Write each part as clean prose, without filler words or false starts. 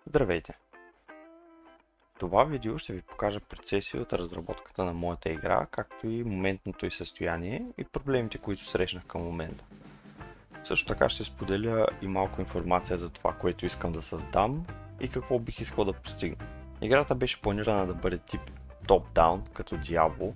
Здравейте! В това видео ще ви покажа процеси от разработката на моята игра, както и моментното й състояние и проблемите, които срещнах към момента. Също така ще споделя и малко информация за това, което искам да създам и какво бих искал да постигна. Играта беше планирана да бъде тип топ-даун, като Diablo,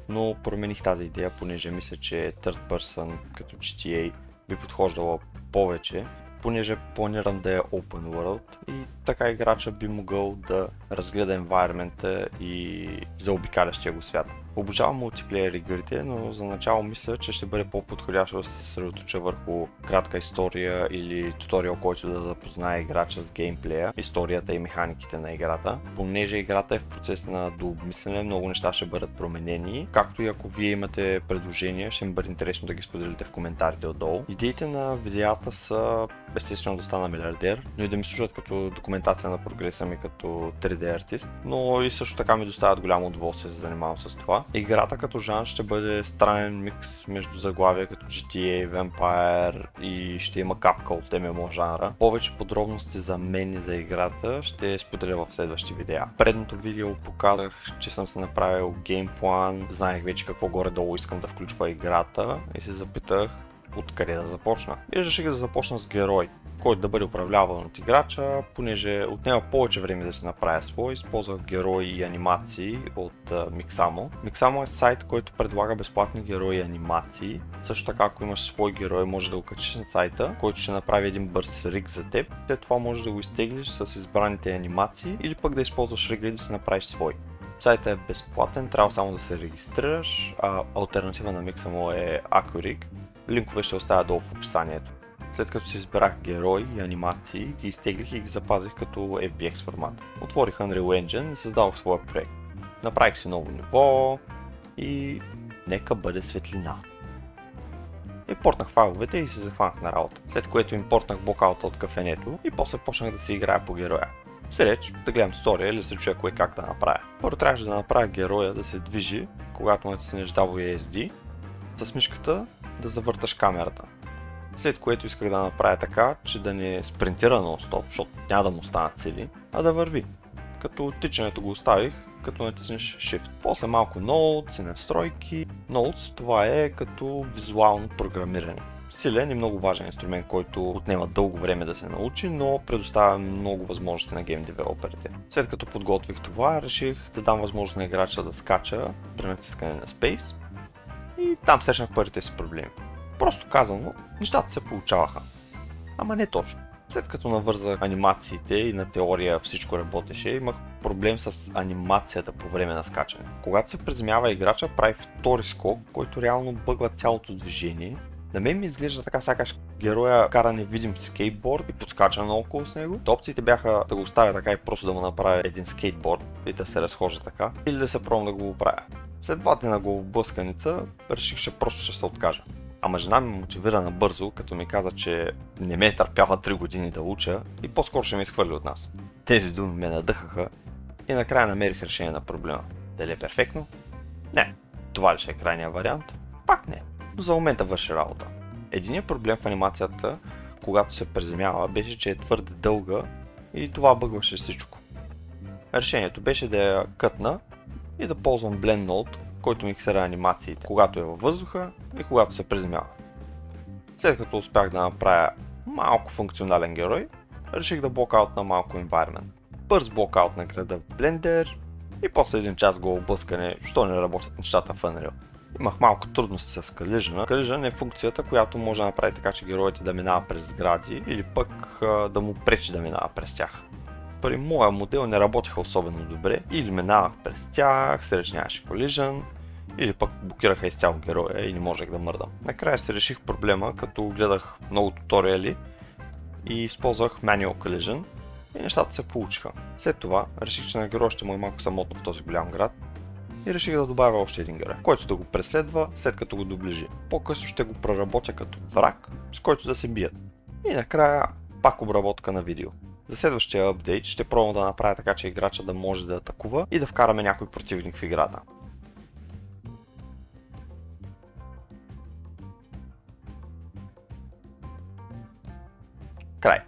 но промених тази идея, понеже мисля, че Third Person като GTA би подхождала повече, понеже планирам да е Open World и така играча би могъл да разгледа енвайрмента и заобикалящия го свят. Обожавам мултиплеер игрите, но за начало мисля, че ще бъде по-подходящо да се съсредоточа върху кратка история или туториал, който да запознае играча с геймплея, историята и механиките на играта. Понеже играта е в процес на дообмислене, много неща ще бъдат променени, както и ако вие имате предложения, ще ми бъде интересно да ги споделите в коментарите отдолу. Идеите на видеята са естествено да стана милиардер, но и да ми служат като документация на прогреса ми като 3D артист, но и също така ми доставят голямо удоволствие да се занимавам с това. Играта като жанр ще бъде странен микс между заглавия като GTA, Vampire и ще има капка от MMO жанра. Повече подробности за мен и за играта ще споделя в следващи видеа. В предното видео показах, че съм се направил геймплан, знаех вече какво горе-долу искам да включва играта и се запитах откъде да започна. И реших да започна с герой, който да бъде управляван от играча, понеже отнема повече време да се направя свой. Използвах герои и анимации от Mixamo. Mixamo е сайт, който предлага безплатни герои и анимации. Също така, ако имаш свой герой, може да го качиш на сайта, който ще направи един бърз риг за теб. След това може да го изтеглиш с избраните анимации или пък да използваш рига и да си направиш свой. Сайтът е безплатен, трябва само да се регистрираш, а алтернатива на Mixamo е Accurig. Линкове ще оставя долу в описанието. След като си избрах герои и анимации, ги изтеглих и ги запазих като FBX формат. Отворих Unreal Engine и създадох своя проект. Направих си ново ниво и нека бъде светлина. Импортнах файловете и се захванах на работа, след което импортнах блокаута от кафенето и после почнах да си играя по героя. Среч да гледам туториал или да се чуя кое как да направя. Първо трябваше да направя героя да се движи, когато натиснеш WASD, с мишката да завърташ камерата. След което исках да направя така, че да не спринтира нон-стоп, защото няма да му станат цели, а да върви. Като тичането го оставих, като натиснеш Shift. После малко Notes и настройки. Notes това е като визуално програмиране. Силен и много важен инструмент, който отнема дълго време да се научи, но предоставя много възможности на гейм девелоперите. След като подготвих това, реших да дам възможност на играча да скача при натискане на Space и там срещнах първите си проблеми. Просто казано, нещата се получаваха. Ама не точно. След като навързах анимациите и на теория всичко работеше, имах проблем с анимацията по време на скачане. Когато се приземява играча, прави втори скок, който реално бъгва цялото движение. На мен ми изглежда така, сякаш героя кара невидим скейтборд и подскача наоколо с него. Опциите бяха да го оставя така и просто да му направя един скейтборд и да се разхожда така, или да се пробвам да го оправя. След 2 дни на главоблъсканица, реших, че просто ще се откажа. Ама жена ми мотивира набързо, като ми каза, че не ме е търпяла 3 години да уча и по-скоро ще ме изхвърли от нас. Тези думи ме надъхаха и накрая намерих решение на проблема. Дали е перфектно? Не. Това ли ще е крайният вариант? Пак не. Но за момента върши работа. Единият проблем в анимацията, когато се приземява, беше, че е твърде дълга и това бъгваше всичко. Решението беше да я кътна и да ползвам Blend Node, който миксира анимациите, когато е във въздуха и когато се приземява. След като успях да направя малко функционален герой, реших да блокаутна малко environment. Бърз блокаут на града в Blender и после един час го облъскане, що не работят нещата в Unreal. Имах малко трудности с Collision. Collision е функцията, която може да направи така, че героите да минава през сгради или пък да му пречи да минава през тях. При моя модел не работиха особено добре, или минавах през тях, среч нямаше Collision, или пък блокираха изцяло героя и не можех да мърдам. Накрая се реших проблема, като гледах много туториали и използвах Manual Collision и нещата се получиха. След това реших, че на героя ще му е малко самотно в този голям град и реших да добавя още един герой, който да го преследва след като го доближи. По-късно ще го преработя като враг, с който да се бият. И накрая пак обработка на видео. За следващия апдейт ще пробвам да направя така, че играча да може да атакува и да вкараме някой противник в играта. Край.